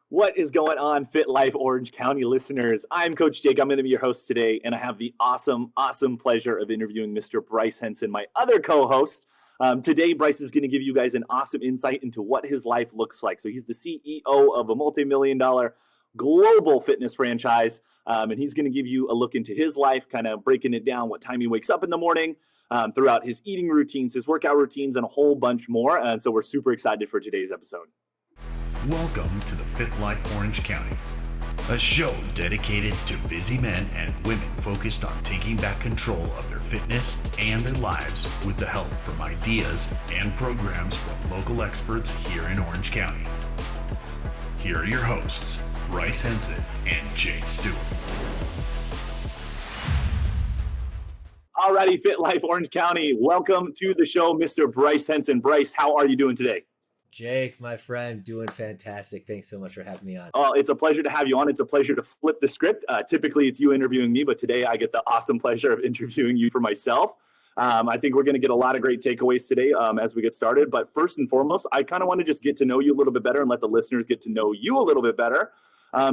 What is going on, Fit Life Orange County listeners? I'm Coach Jake. I'm going to be your host today, and I have the awesome pleasure of interviewing Mr. Bryce Henson, my other co-host. Today, Bryce is going to give you guys an awesome insight into what his life looks like. So he's the CEO of a multi-million-dollar global fitness franchise, and he's going to give you a look into his life, kind of breaking it down, what time he wakes up in the morning, throughout his eating routines, his workout routines, and a whole bunch more. And so we're super excited for today's episode. Welcome to the Fit Life Orange County, a show dedicated to busy men and women focused on taking back control of their fitness and their lives with the help from ideas and programs from local experts here in Orange County. Here are your hosts, Bryce Henson and Jake Stewart. Alrighty, Fit Life Orange County, welcome to the show, Mr. Bryce Henson. Bryce, how are you doing today? Jake, my friend, doing fantastic. Thanks so much for having me on. Oh, it's a pleasure to have you on. It's a pleasure to flip the script. Typically, it's you interviewing me, but today I get the awesome pleasure of interviewing you for myself. I think we're going to get a lot of great takeaways today as we get started. But first and foremost, I kind of want to just get to know you a little bit better and let the listeners get to know you a little bit better.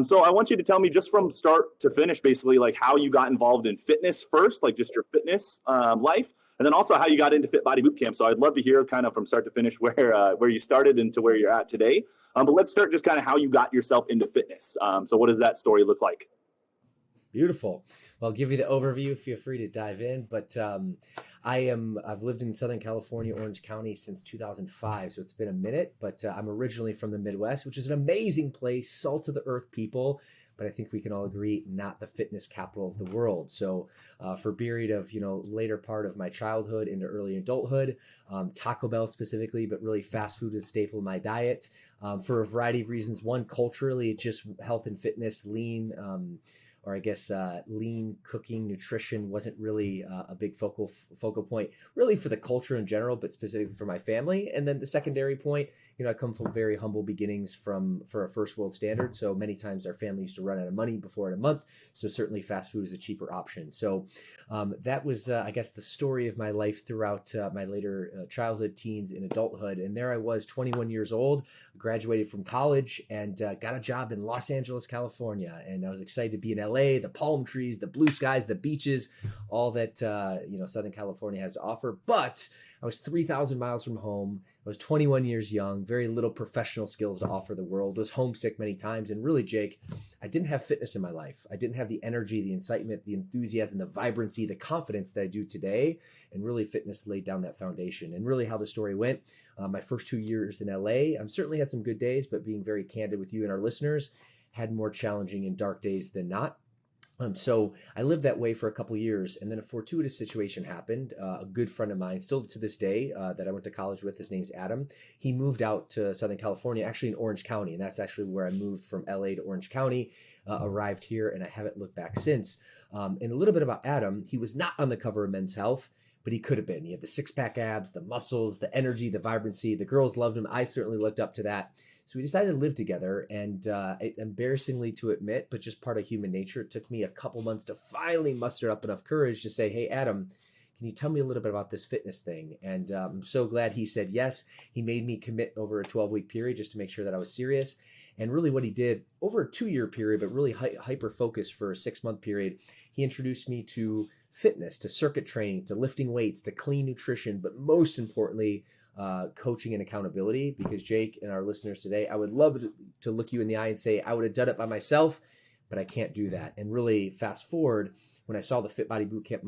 So I want you to tell me just from start to finish, basically, like how you got involved in fitness first, like just your fitness life. And then also how you got into Fit Body Bootcamp. So I'd love to hear kind of from start to finish where you started and to where you're at today. But let's start just kind of how you got yourself into fitness. So what does that story look like? Beautiful. Well, I'll give you the overview. Feel free to dive in. But I've lived in Southern California, Orange County since 2005. So it's been a minute, but I'm originally from the Midwest, which is an amazing place, salt of the earth people. But I think we can all agree, not the fitness capital of the world. So for a period of, later part of my childhood into early adulthood, Taco Bell specifically, but really fast food is a staple of my diet for a variety of reasons. One, culturally, just health and fitness, lean, lean cooking, nutrition wasn't really a big focal point really for the culture in general, but specifically for my family. And then the secondary point, I come from very humble beginnings for a first world standard. So many times our family used to run out of money before in a month. So certainly fast food is a cheaper option. So that was, the story of my life throughout my later childhood, teens, and adulthood. And there I was, 21 years old, graduated from college and got a job in Los Angeles, California. And I was excited to be in LA, the palm trees, the blue skies, the beaches, all that, Southern California has to offer. But I was 3,000 miles from home. I was 21 years young, very little professional skills to offer the world, was homesick many times. And really, Jake, I didn't have fitness in my life. I didn't have the energy, the incitement, the enthusiasm, the vibrancy, the confidence that I do today. And really fitness laid down that foundation. And really how the story went, my first 2 years in LA, I certainly had some good days, but being very candid with you and our listeners, had more challenging and dark days than not. So I lived that way for a couple of years, and then a fortuitous situation happened. A good friend of mine, still to this day, that I went to college with, his name's Adam. He moved out to Southern California, actually in Orange County, and that's actually where I moved from LA to Orange County, arrived here, and I haven't looked back since. And a little bit about Adam, he was not on the cover of Men's Health, but he could have been. He had the six-pack abs, the muscles, the energy, the vibrancy. The girls loved him. I certainly looked up to that. So we decided to live together, and embarrassingly to admit, but just part of human nature, it took me a couple months to finally muster up enough courage to say, hey, Adam, can you tell me a little bit about this fitness thing? And I'm so glad he said yes. He made me commit over a 12-week period just to make sure that I was serious. And really what he did over a 2-year period, but really hyper-focused for a 6-month period, he introduced me to fitness, to circuit training, to lifting weights, to clean nutrition, but most importantly, coaching and accountability. Because Jake and our listeners today, I would love to look you in the eye and say, I would have done it by myself, but I can't do that. And really fast forward, when I saw the Fit Body Bootcamp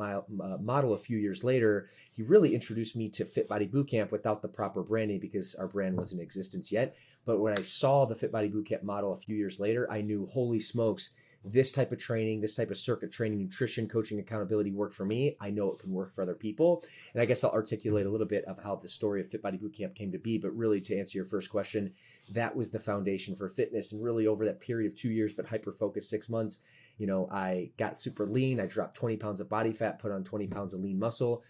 model a few years later, he really introduced me to Fit Body Bootcamp without the proper branding because our brand wasn't in existence yet. But when I saw the Fit Body Bootcamp model a few years later, I knew, holy smokes, this type of training, this type of circuit training, nutrition, coaching, accountability work for me. I know it can work for other people. And I guess I'll articulate a little bit of how the story of Fit Body Bootcamp came to be. But really, to answer your first question, that was the foundation for fitness. And really over that period of 2 years, but hyper-focused 6 months, I got super lean. I dropped 20 pounds of body fat, put on 20 pounds of lean muscle,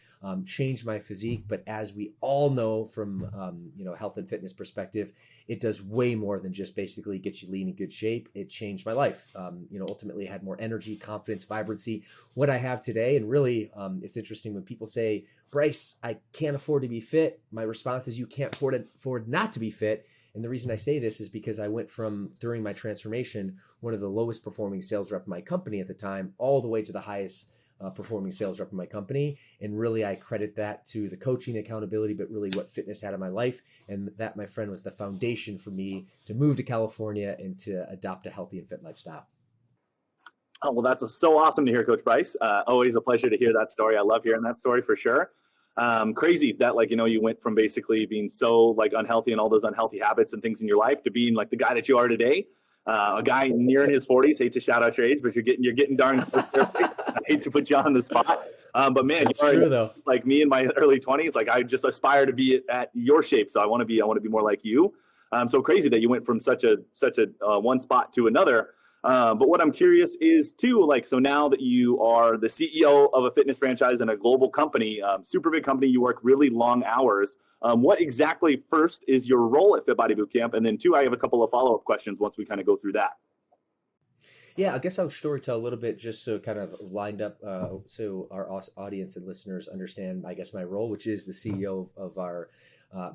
changed my physique. But as we all know from, health and fitness perspective, it does way more than just basically get you lean in good shape. It changed my life. Ultimately I had more energy, confidence, vibrancy, what I have today. And really, it's interesting when people say, Bryce, I can't afford to be fit. My response is you can't afford not to be fit. And the reason I say this is because I went from, during my transformation, one of the lowest performing sales rep in my company at the time, all the way to the highest performing sales rep in my company. And really, I credit that to the coaching, accountability, but really what fitness had in my life. And that, my friend, was the foundation for me to move to California and to adopt a healthy and fit lifestyle. Oh, well, that's so awesome to hear, Coach Bryce. Always a pleasure to hear that story. I love hearing that story for sure. Crazy that, like, you went from basically being so like unhealthy and all those unhealthy habits and things in your life to being like the guy that you are today. A guy near in his 40s. Hate to shout out your age, but you're getting darn close there. I hate to put you on the spot, but man, That's true, though. Like me in my early 20s. Like, I just aspire to be at your shape, so I want to be more like you. So crazy that you went from such a one spot to another. But what I'm curious is too, like, so now that you are the CEO of a fitness franchise and a global company, super big company, you work really long hours. What exactly, first, is your role at Fit Body Bootcamp? And then two, I have a couple of follow-up questions once we kind of go through that. Yeah, I guess I'll storytell a little bit just so kind of lined up so our audience and listeners understand, I guess, my role, which is the CEO of our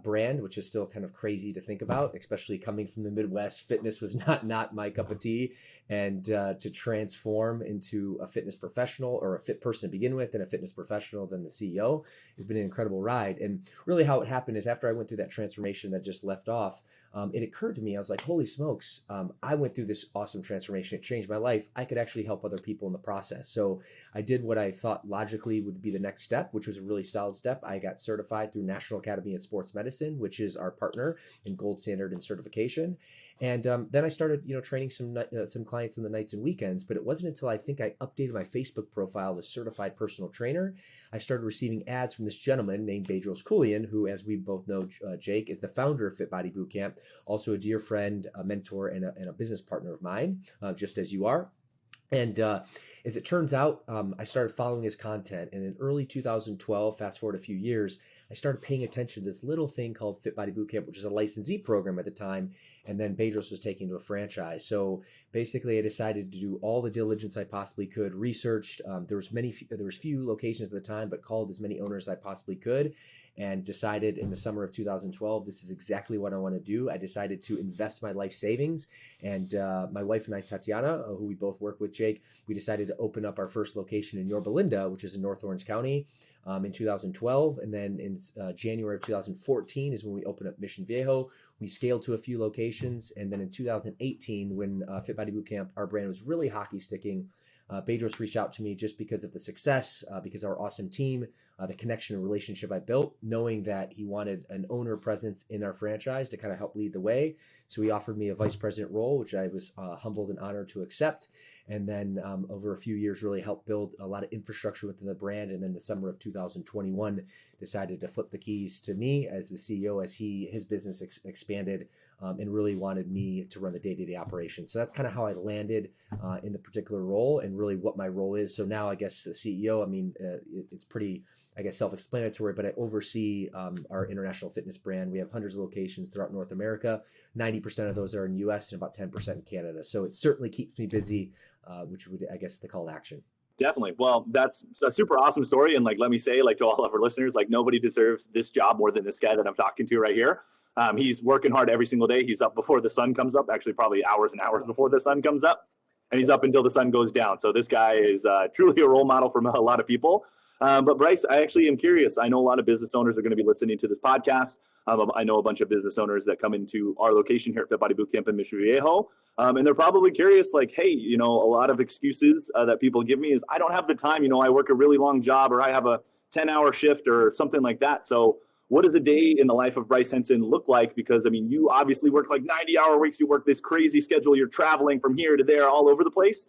brand, which is still kind of crazy to think about, especially coming from the Midwest. Fitness was not my cup of tea, and to transform into a fitness professional, or a fit person to begin with, and a fitness professional, then the CEO, has been an incredible ride. And really how it happened is, after I went through that transformation that just left off, it occurred to me, I was like, holy smokes, I went through this awesome transformation. It changed my life. I could actually help other people in the process. So I did what I thought logically would be the next step, which was a really solid step. I got certified through National Academy of Sports Medicine, which is our partner in gold standard and certification. And then I started, training some clients in the nights and weekends. But it wasn't until I think I updated my Facebook profile as certified personal trainer, I started receiving ads from this gentleman named Bedros Keuilian, who, as we both know, Jake, is the founder of Fit Body Bootcamp, also a dear friend, a mentor, and a business partner of mine, just as you are. And as it turns out, I started following his content. And in early 2012, fast forward a few years, I started paying attention to this little thing called Fit Body Bootcamp, which is a licensee program at the time. And then Bedros was taking to a franchise. So basically, I decided to do all the diligence I possibly could, researched. There was few locations at the time, but called as many owners as I possibly could, and decided in the summer of 2012, this is exactly what I want to do. I decided to invest my life savings. And my wife and I, Tatiana, who we both work with, Jake, we decided to open up our first location in Yorba Linda, which is in North Orange County, in 2012. And then in January of 2014 is when we opened up Mission Viejo. We scaled to a few locations. And then in 2018, when Fit Body Bootcamp, our brand, was really hockey sticking, Bedros reached out to me just because of the success, because of our awesome team, the connection and relationship I built, knowing that he wanted an owner presence in our franchise to kind of help lead the way. So he offered me a vice president role, which I was humbled and honored to accept. And then over a few years, really helped build a lot of infrastructure within the brand. And then the summer of 2021, decided to flip the keys to me as the CEO, as his business expanded, and really wanted me to run the day-to-day operations. So that's kind of how I landed in the particular role, and really what my role is. So now, I guess, the CEO, it's pretty, I guess, self-explanatory, but I oversee our international fitness brand. We have hundreds of locations throughout North America. 90% of those are in the US and about 10% in Canada. So it certainly keeps me busy, which would, I guess, the call to action. Definitely. Well, that's a super awesome story. And, like, let me say, like, to all of our listeners, like, nobody deserves this job more than this guy that I'm talking to right here. He's working hard every single day. He's up before the sun comes up, actually probably hours and hours before the sun comes up, and he's up until the sun goes down. So this guy is truly a role model for a lot of people. But Bryce, I actually am curious. I know a lot of business owners are going to be listening to this podcast. I know a bunch of business owners that come into our location here at Fit Body Bootcamp in Mission Viejo. And they're probably curious, like, hey, a lot of excuses that people give me is, I don't have the time. I work a really long job, or I have a 10-hour shift or something like that. So what does a day in the life of Bryce Henson look like? Because, you obviously work like 90-hour weeks. You work this crazy schedule. You're traveling from here to there, all over the place.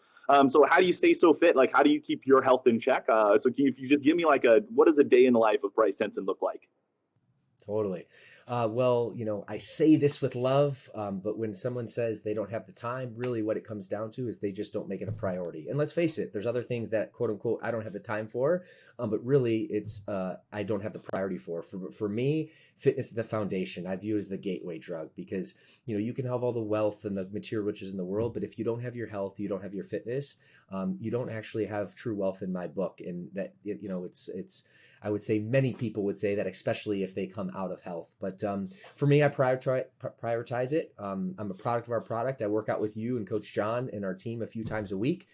So how do you stay so fit? Like, how do you keep your health in check? So if you just give me what does a day in the life of Bryce Henson look like? Totally. Well, I say this with love, but when someone says they don't have the time, really what it comes down to is they just don't make it a priority. And let's face it, there's other things that, quote unquote, I don't have the time for, but really it's I don't have the priority for. For me, fitness is the foundation. I view it as the gateway drug, because you can have all the wealth and the material riches in the world, but if you don't have your health, you don't have your fitness, you don't actually have true wealth in my book. And that it's I would say many people would say that, especially if they come out of health. But But for me, I prioritize it. I'm a product of our product. I work out with you and Coach John and our team a few times a week.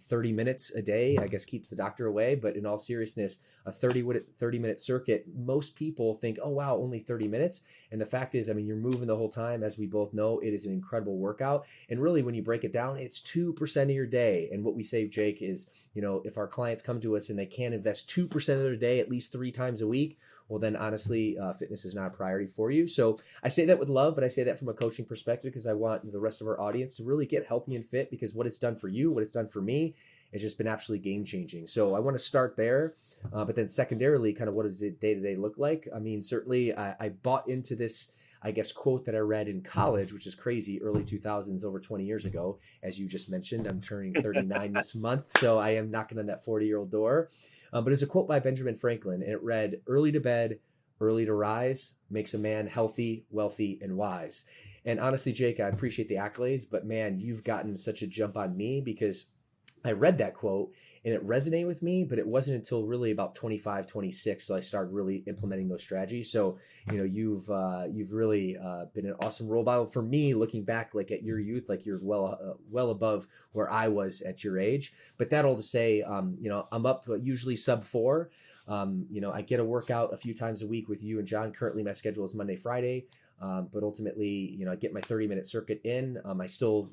30 minutes a day, I guess, keeps the doctor away. But in all seriousness, a 30-minute circuit, most people think, oh, wow, only 30 minutes. And the fact is, I mean, you're moving the whole time. As we both know, it is an incredible workout. And really, when you break it down, it's 2% of your day. And what we say, Jake, is, if our clients come to us and they can't invest 2% of their day at least 3 times a week, well, then honestly, fitness is not a priority for you. So I say that with love, but I say that from a coaching perspective because I want the rest of our audience to really get healthy and fit, because what it's done for you, what it's done for me, has just been absolutely game changing. So I want to start there. But then secondarily, kind of what does it day-to-day look like? I mean, certainly I bought into this, I guess, quote that I read in college, which is crazy, early 2000s, over 20 years ago. As you just mentioned, I'm turning 39 this month, so I am knocking on that 40-year-old door. But it's a quote by Benjamin Franklin, and it read, "Early to bed, early to rise makes a man healthy, wealthy, and wise." And honestly, Jake, I appreciate the accolades, but man, you've gotten such a jump on me, because I read that quote and it resonated with me, but it wasn't until really about 25, 26 till I started really implementing those strategies. So, you've really been an awesome role model for me, looking back like at your youth, like you're well above where I was at your age. But that all to say, I'm up usually sub 4. I get a workout a few times a week with you and John. Currently, my schedule is Monday, Friday. But ultimately, I get my 30-minute circuit in. I still,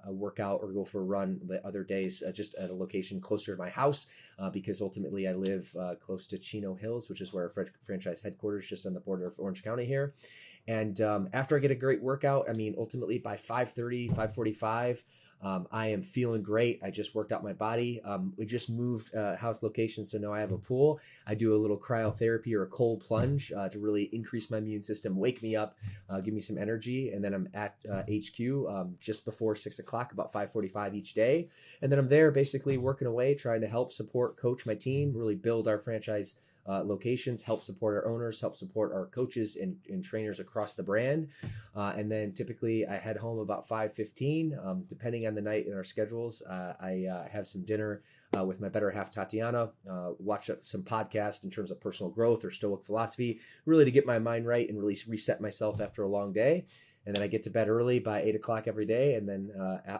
a workout or go for a run the other days just at a location closer to my house, because ultimately I live close to Chino Hills, which is where our franchise headquarters, just on the border of Orange County here. And after I get a great workout, I mean, ultimately by 5:30, 5:45, I am feeling great. I just worked out my body. We just moved house location, so now I have a pool. I do a little cryotherapy or a cold plunge to really increase my immune system, wake me up, give me some energy. And then I'm at HQ just before 6 o'clock, about 5:45 each day. And then I'm there basically working away, trying to help support, coach my team, really build our franchise locations, help support our owners, help support our coaches and trainers across the brand. And then typically I head home about 5:15, depending on the night in our schedules. I have some dinner with my better half, Tatiana, watch some podcast in terms of personal growth or Stoic philosophy, really to get my mind right and really reset myself after a long day. And then I get to bed early by 8 o'clock every day, and then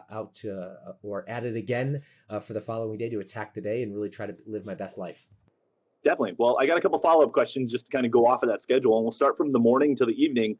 out to or at it again for the following day to attack the day and really try to live my best life. Definitely. Well, I got a couple follow-up questions just to kind of go off of that schedule, and we'll start from the morning to the evening.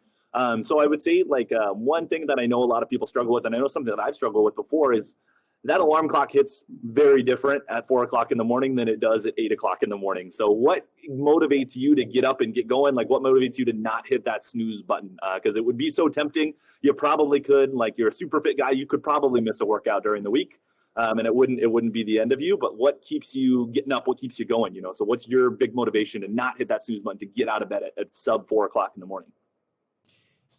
So I would say one thing that I know a lot of people struggle with, and I know something that I've struggled with before, is that alarm clock hits very different at 4 o'clock in the morning than it does at 8 o'clock in the morning. So what motivates you to get up and get going? Like, what motivates you to not hit that snooze button? Because it would be so tempting. You probably could, like, you're a super fit guy, you could probably miss a workout during the week. And it wouldn't be the end of you, but what keeps you getting up? What keeps you going? So what's your big motivation to not hit that snooze button, to get out of bed at sub 4 o'clock in the morning?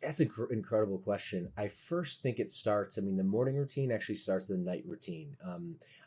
That's an incredible question. I first think it starts, the morning routine actually starts the night routine.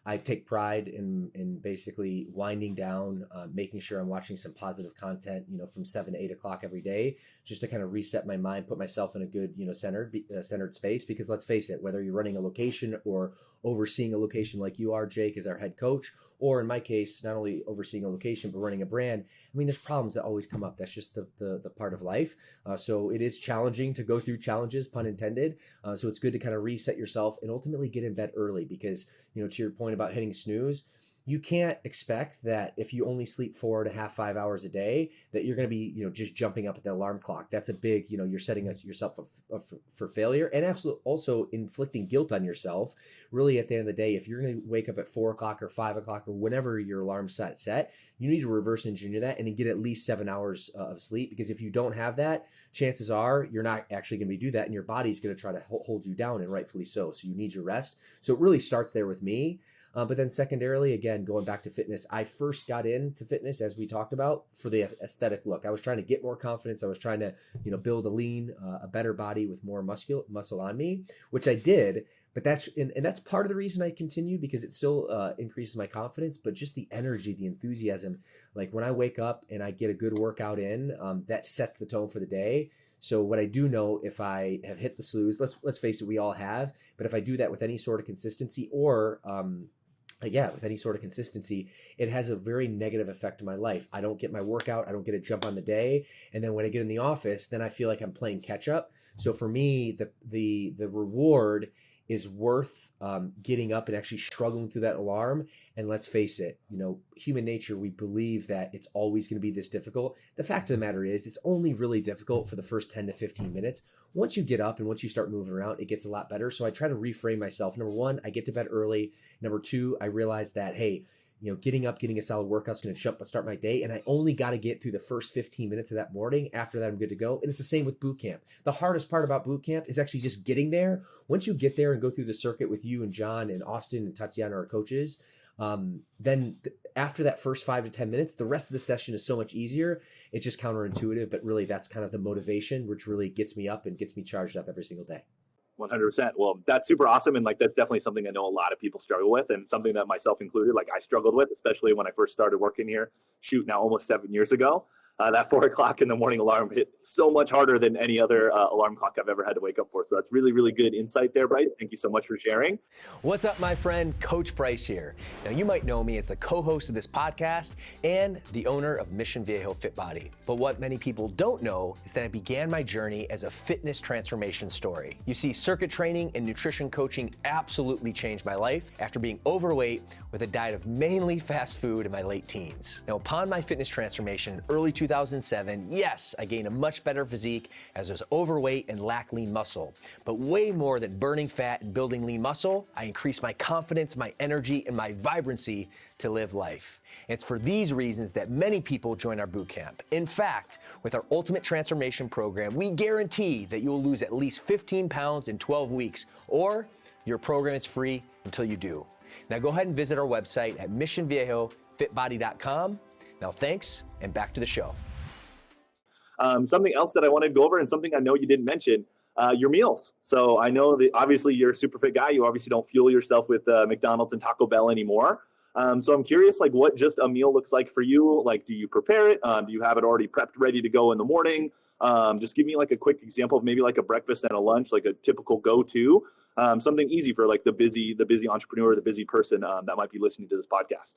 I take pride in basically winding down, making sure I'm watching some positive content, from 7 to 8 o'clock every day, just to kind of reset my mind, put myself in a good, centered space. Because let's face it, whether you're running a location or overseeing a location like you are, Jake, as our head coach, or in my case, not only overseeing a location, but running a brand, there's problems that always come up. That's just the part of life. So it is challenging to go through challenges, pun intended. So it's good to kind of reset yourself and ultimately get in bed early, because, to your point about hitting snooze, you can't expect that if you only sleep 4.5, 5 hours a day, that you're going to be, just jumping up at the alarm clock. That's a big, you're setting yourself up for failure, and also inflicting guilt on yourself. Really, at the end of the day, if you're going to wake up at 4 o'clock or 5 o'clock or whenever your alarm set, you need to reverse engineer that and get at least 7 hours of sleep. Because if you don't have that, chances are you're not actually going to do that, and your body's going to try to hold you down, and rightfully so. So you need your rest. So it really starts there with me. But then secondarily, again, going back to fitness, I first got into fitness, as we talked about, for the aesthetic look. I was trying to get more confidence. I was trying to, build a better body with more muscle on me, which I did. But that's part of the reason I continue, because it still increases my confidence, but just the energy, the enthusiasm. Like when I wake up and I get a good workout in, that sets the tone for the day. So what I do know, if I have hit the snooze, let's face it, we all have, but if I do that with any sort of consistency, or yeah, with any sort of consistency, it has a very negative effect on my life. I don't get my workout. I don't get a jump on the day. And then when I get in the office, then I feel like I'm playing catch up. So for me, the reward is worth getting up and actually struggling through that alarm. And let's face it, human nature, we believe that it's always going to be this difficult. The fact of the matter is it's only really difficult for the first 10 to 15 minutes. Once you get up and once you start moving around, it gets a lot better. So I try to reframe myself. Number one, I get to bed early. Number two, I realize that, hey, getting up, getting a solid workout is going to start my day. And I only got to get through the first 15 minutes of that morning. After that, I'm good to go. And it's the same with boot camp. The hardest part about boot camp is actually just getting there. Once you get there and go through the circuit with you and John and Austin and Tatiana, our coaches, then after that first 5 to 10 minutes, the rest of the session is so much easier. It's just counterintuitive, but really that's kind of the motivation, which really gets me up and gets me charged up every single day. 100%. Well, that's super awesome. And that's definitely something I know a lot of people struggle with, and something that myself included, I struggled with, especially when I first started working here, now almost 7 years ago. That 4 o'clock in the morning alarm hit so much harder than any other alarm clock I've ever had to wake up for. So that's really, really good insight there, Bryce. Thank you so much for sharing. What's up, my friend? Coach Bryce here. Now, you might know me as the co-host of this podcast and the owner of Mission Viejo Fit Body. But what many people don't know is that I began my journey as a fitness transformation story. You see, circuit training and nutrition coaching absolutely changed my life after being overweight with a diet of mainly fast food in my late teens. Now, upon my fitness transformation in early 2007, yes, I gained a much better physique as I was overweight and lacked lean muscle. But way more than burning fat and building lean muscle, I increased my confidence, my energy, and my vibrancy to live life. And it's for these reasons that many people join our boot camp. In fact, with our Ultimate Transformation Program, we guarantee that you will lose at least 15 pounds in 12 weeks, or your program is free until you do. Now go ahead and visit our website at missionviejofitbody.com. Now thanks, and back to the show. Something else that I wanted to go over, and something I know you didn't mention, your meals. So I know that obviously you're a super fit guy. You obviously don't fuel yourself with McDonald's and Taco Bell anymore. So I'm curious, what just a meal looks like for you. Do you prepare it? Do you have it already prepped, ready to go in the morning? Just give me a quick example of maybe a breakfast and a lunch, a typical go-to. Something easy for the busy entrepreneur, the busy person that might be listening to this podcast.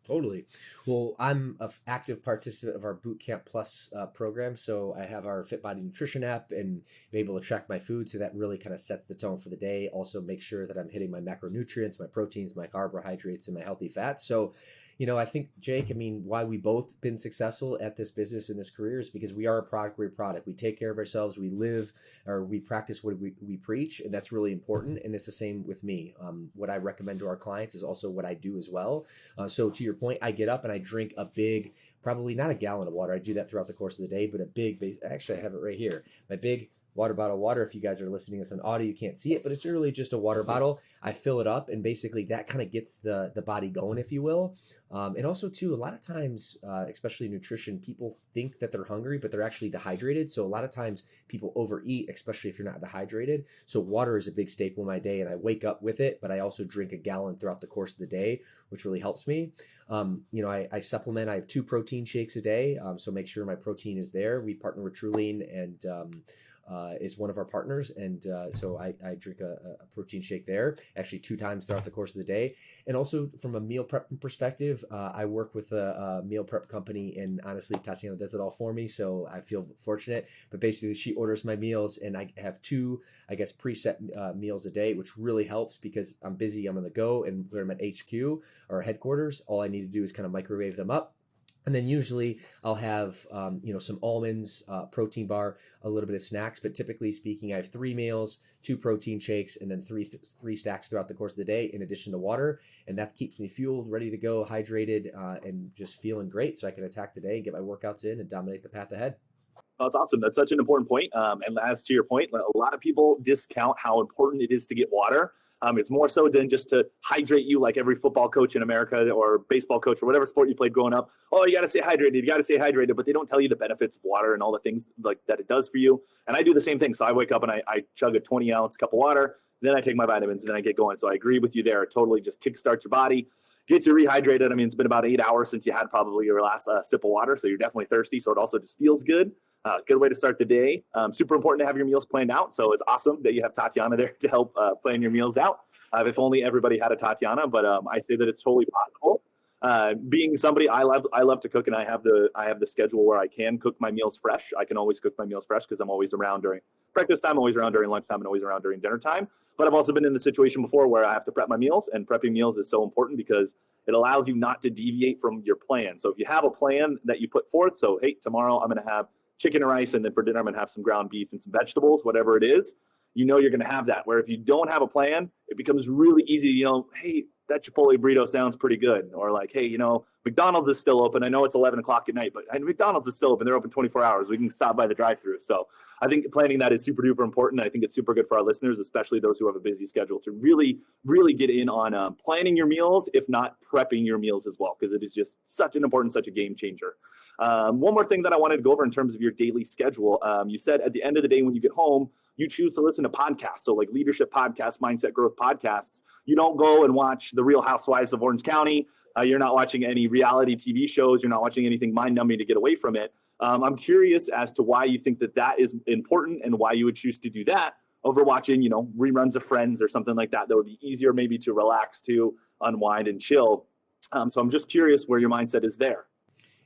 Totally. Well, I'm an active participant of our Boot Camp Plus program. So I have our Fit Body Nutrition app and I'm able to track my food. So that really kind of sets the tone for the day. Also make sure that I'm hitting my macronutrients, my proteins, my carbohydrates, and my healthy fats. So, I think, Jake, why we both been successful at this business and this career is because we are a product, we're a product. We take care of ourselves. We live, or we practice what we preach. And that's really important. And it's the same with me. What I recommend to our clients is also what I do as well. So to your point, I get up and I drink a big, probably not a gallon of water. I do that throughout the course of the day, but actually I have it right here. My big water bottle of water. If you guys are listening to this on audio, you can't see it, but it's really just a water bottle. I fill it up, and basically that kind of gets the body going, if you will. And also too, a lot of times, especially nutrition, people think that they're hungry, but they're actually dehydrated. So a lot of times people overeat, especially if you're not dehydrated. So water is a big staple in my day, and I wake up with it, but I also drink a gallon throughout the course of the day, which really helps me. I supplement. I have 2 protein shakes a day. So make sure my protein is there. We partner with Truline, and is one of our partners. And so I drink a protein shake there, actually 2 times throughout the course of the day. And also from a meal prep perspective, I work with a meal prep company, and honestly, Tatiana does it all for me. So I feel fortunate, but basically she orders my meals, and I have 2, preset meals a day, which really helps because I'm busy, I'm on the go, and when I'm at HQ or headquarters, all I need to do is kind of microwave them up. And then usually I'll have, some almonds, protein bar, a little bit of snacks. But typically speaking, I have 3 meals, 2 protein shakes, and then three stacks throughout the course of the day, in addition to water. And that keeps me fueled, ready to go, hydrated, and just feeling great, so I can attack the day and get my workouts in and dominate the path ahead. That's awesome. That's such an important point. And as to your point, a lot of people discount how important it is to get water. It's more so than just to hydrate you, like every football coach in America or baseball coach or whatever sport you played growing up. Oh, you got to stay hydrated. You got to stay hydrated. But they don't tell you the benefits of water and all the things that it does for you. And I do the same thing. So I wake up and I chug a 20-ounce cup of water. Then I take my vitamins and then I get going. So I agree with you there. It totally just kickstarts your body, gets you rehydrated. It's been about 8 hours since you had probably your last sip of water. So you're definitely thirsty. So it also just feels good. Good way to start the day. Super important to have your meals planned out. So it's awesome that you have Tatiana there to help plan your meals out. If only everybody had a Tatiana, but I say that it's totally possible. Being somebody, I love to cook, and I have the schedule where I can cook my meals fresh. I can always cook my meals fresh because I'm always around during breakfast time, always around during lunchtime, and always around during dinner time. But I've also been in the situation before where I have to prep my meals, and prepping meals is so important because it allows you not to deviate from your plan. So if you have a plan that you put forth, so hey, tomorrow I'm going to have chicken and rice, and then for dinner I'm going to have some ground beef and some vegetables, whatever it is, you know you're going to have that. Where if you don't have a plan, it becomes really easy, hey, that Chipotle burrito sounds pretty good. Or like, hey, McDonald's is still open. I know it's 11 o'clock at night, but McDonald's is still open. They're open 24 hours. We can stop by the drive-thru. So I think planning that is super duper important. I think it's super good for our listeners, especially those who have a busy schedule, to really, really get in on planning your meals, if not prepping your meals as well, because it is just such a game changer. One more thing that I wanted to go over in terms of your daily schedule. You said at the end of the day, when you get home, you choose to listen to podcasts. So like leadership podcasts, mindset growth podcasts. You don't go and watch The Real Housewives of Orange County. You're not watching any reality TV shows. You're not watching anything mind-numbing to get away from it. I'm curious as to why you think that is important and why you would choose to do that over watching, reruns of Friends or something like that. That would be easier maybe to relax, to unwind and chill. So I'm just curious where your mindset is there.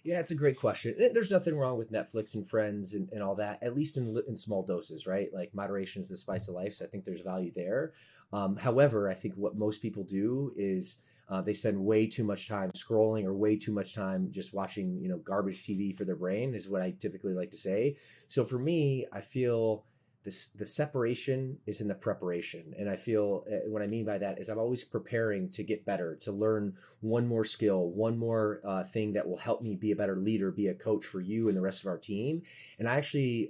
Yeah, it's a great question. There's nothing wrong with Netflix and Friends and all that, at least in small doses, right? Like moderation is the spice of life. So I think there's value there. However, I think what most people do is they spend way too much time scrolling or way too much time just watching, garbage TV for their brain is what I typically like to say. So for me, I feel the separation is in the preparation. And I feel what I mean by that is I'm always preparing to get better, to learn one more skill, one more thing that will help me be a better leader, be a coach for you and the rest of our team. And I actually,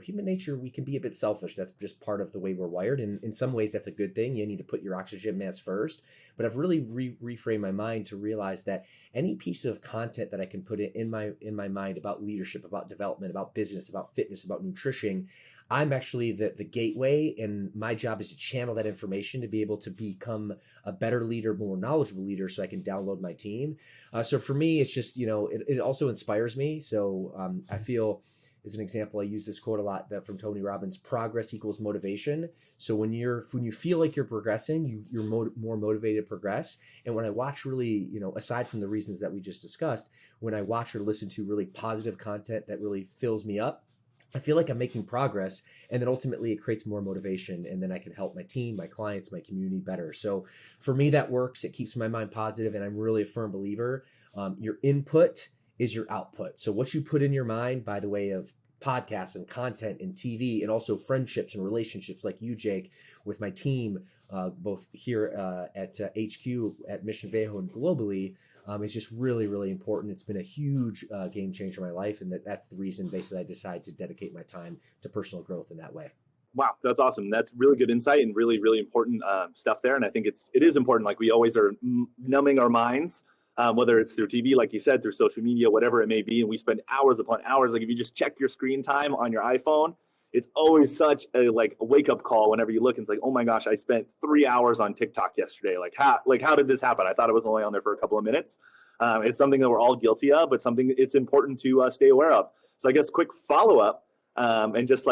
human nature, we can be a bit selfish. That's just part of the way we're wired. And in some ways, that's a good thing. You need to put your oxygen mask first. But I've really reframed my mind to realize that any piece of content that I can put in my mind about leadership, about development, about business, about fitness, about nutrition, I'm actually the gateway, and my job is to channel that information to be able to become a better leader, more knowledgeable leader, so I can download my team. So for me, it's just, it also inspires me. So I feel, as an example, I use this quote a lot from Tony Robbins: progress equals motivation. So when you feel like you're progressing, you're more motivated to progress. And when I watch really, aside from the reasons that we just discussed, when I watch or listen to really positive content that really fills me up, I feel like I'm making progress, and then ultimately it creates more motivation, and then I can help my team, my clients, my community better. So for me, that works. It keeps my mind positive, and I'm really a firm believer. Your input is your output. So what you put in your mind by the way of podcasts and content and TV, and also friendships and relationships like you, Jake, with my team, both here at HQ at Mission Viejo and globally, is just really, really important. It's been a huge game changer in my life, and that's the reason basically I decided to dedicate my time to personal growth in that way. Wow, that's awesome. That's really good insight and really, really important stuff there. And I think it is important. Like, we always are numbing our minds, whether it's through TV, like you said, through social media, whatever it may be. And we spend hours upon hours. Like, if you just check your screen time on your iPhone, it's always such a wake up call whenever you look and it's like, oh my gosh, I spent 3 hours on TikTok yesterday. How did this happen? I thought it was only on there for a couple of minutes. It's something that we're all guilty of, but something it's important to stay aware of. So I guess quick follow up, and just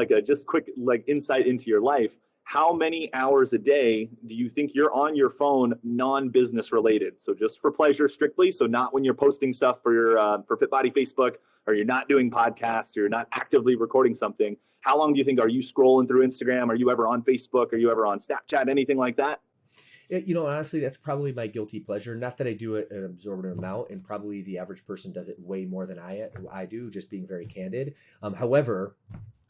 quick insight into your life. How many hours a day do you think you're on your phone non-business related? So just for pleasure strictly. So not when you're posting stuff for your for Fit Body Facebook, or you're not doing podcasts, or you're not actively recording something. How long do you think are you scrolling through Instagram? Are you ever on Facebook? Are you ever on Snapchat? Anything like that? Honestly, that's probably my guilty pleasure. Not that I do it an absorbent amount, and probably the average person does it way more than I do, just being very candid. However,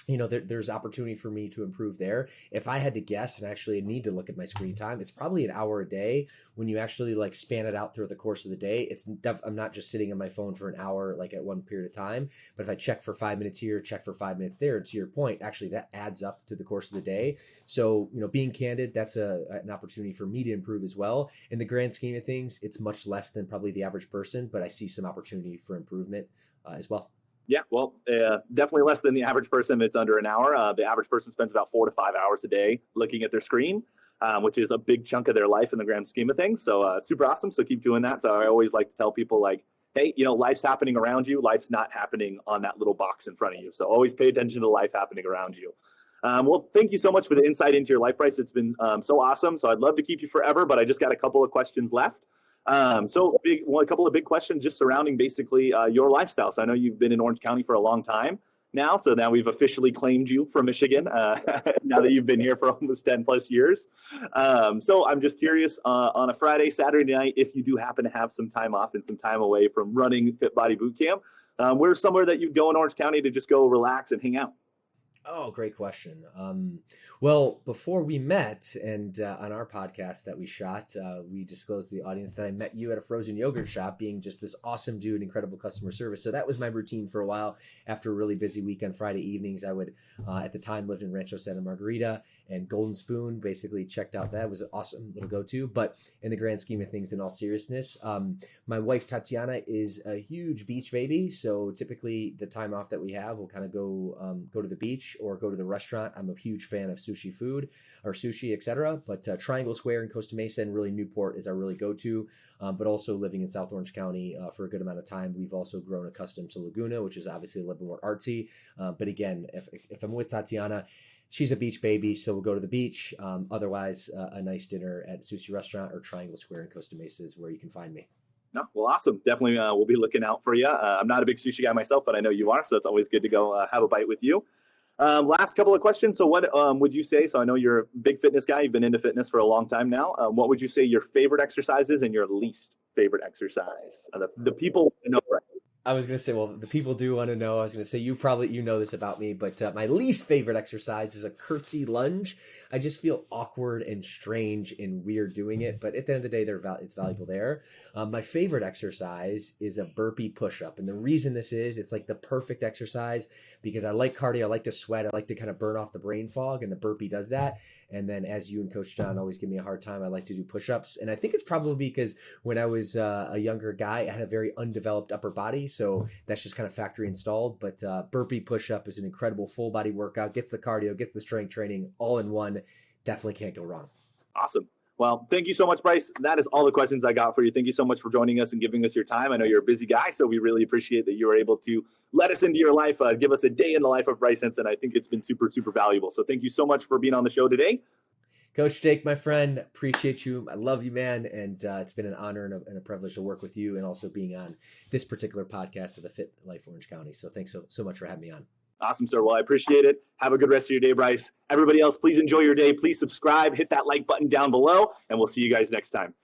there's opportunity for me to improve there. If I had to guess, and actually need to look at my screen time, it's probably an hour a day. When you actually span it out throughout the course of the day, I'm not just sitting on my phone for an hour at one period of time. But if I check for 5 minutes here, check for 5 minutes there, to your point, actually that adds up to the course of the day. So being candid, that's an opportunity for me to improve as well. In the grand scheme of things, it's much less than probably the average person, but I see some opportunity for improvement as well. Yeah, well, definitely less than the average person if it's under an hour. The average person spends about 4 to 5 hours a day looking at their screen, which is a big chunk of their life in the grand scheme of things. So super awesome. So keep doing that. So I always like to tell people hey, life's happening around you. Life's not happening on that little box in front of you. So always pay attention to life happening around you. Well, thank you so much for the insight into your life, Bryce. It's been so awesome. So I'd love to keep you forever, but I just got a couple of questions left. A couple of big questions just surrounding basically your lifestyle. So I know you've been in Orange County for a long time now. So now we've officially claimed you for Michigan now that you've been here for almost 10 plus years. So I'm just curious on a Friday, Saturday night, if you do happen to have some time off and some time away from running Fit Body Boot Camp, where's somewhere that you'd go in Orange County to just go relax and hang out? Oh, great question. Well, before we met and on our podcast that we shot, we disclosed to the audience that I met you at a frozen yogurt shop, being just this awesome dude, incredible customer service. So that was my routine for a while. After a really busy week on Friday evenings, I would, at the time, lived in Rancho Santa Margarita, and Golden Spoon basically checked out. That was an awesome little go-to. But in the grand scheme of things, in all seriousness, my wife Tatiana is a huge beach baby. So typically the time off that we have, we'll kind of go to the beach or go to the restaurant. I'm a huge fan of sushi food or sushi, etc. But Triangle Square in Costa Mesa and really Newport is our really go-to. But also living in South Orange County for a good amount of time, we've also grown accustomed to Laguna, which is obviously a little bit more artsy. But again, if I'm with Tatiana, she's a beach baby, so we'll go to the beach. Otherwise, a nice dinner at a sushi restaurant or Triangle Square in Costa Mesa is where you can find me. No, well, awesome. Definitely we'll be looking out for you. I'm not a big sushi guy myself, but I know you are, so it's always good to go have a bite with you. Last couple of questions. So what would you say, so I know you're a big fitness guy, you've been into fitness for a long time now. What would you say your favorite exercise is and your least favorite exercise? The people know, right? I was going to say, well, the people do want to know. I was going to say, you know this about me, but my least favorite exercise is a curtsy lunge. I just feel awkward and strange and weird doing it, but at the end of the day, it's valuable there. My favorite exercise is a burpee push-up. And the reason this is, it's like the perfect exercise because I like cardio, I like to sweat, I like to kind of burn off the brain fog, and the burpee does that. And then as you and Coach John always give me a hard time, I like to do push-ups. And I think it's probably because when I was a younger guy, I had a very undeveloped upper body. So that's just kind of factory installed. But burpee push-up is an incredible full body workout, gets the cardio, gets the strength training all in one. Definitely can't go wrong. Awesome. Well, thank you so much, Bryce. That is all the questions I got for you. Thank you so much for joining us and giving us your time. I know you're a busy guy, so we really appreciate that you were able to let us into your life, give us a day in the life of Bryce Henson. I think it's been super, super valuable. So thank you so much for being on the show today. Coach Jake, my friend, appreciate you. I love you, man. And it's been an honor and a privilege to work with you and also being on this particular podcast of the Fit Life Orange County. So thanks so much for having me on. Awesome, sir. Well, I appreciate it. Have a good rest of your day, Bryce. Everybody else, please enjoy your day. Please subscribe, hit that like button down below, and we'll see you guys next time.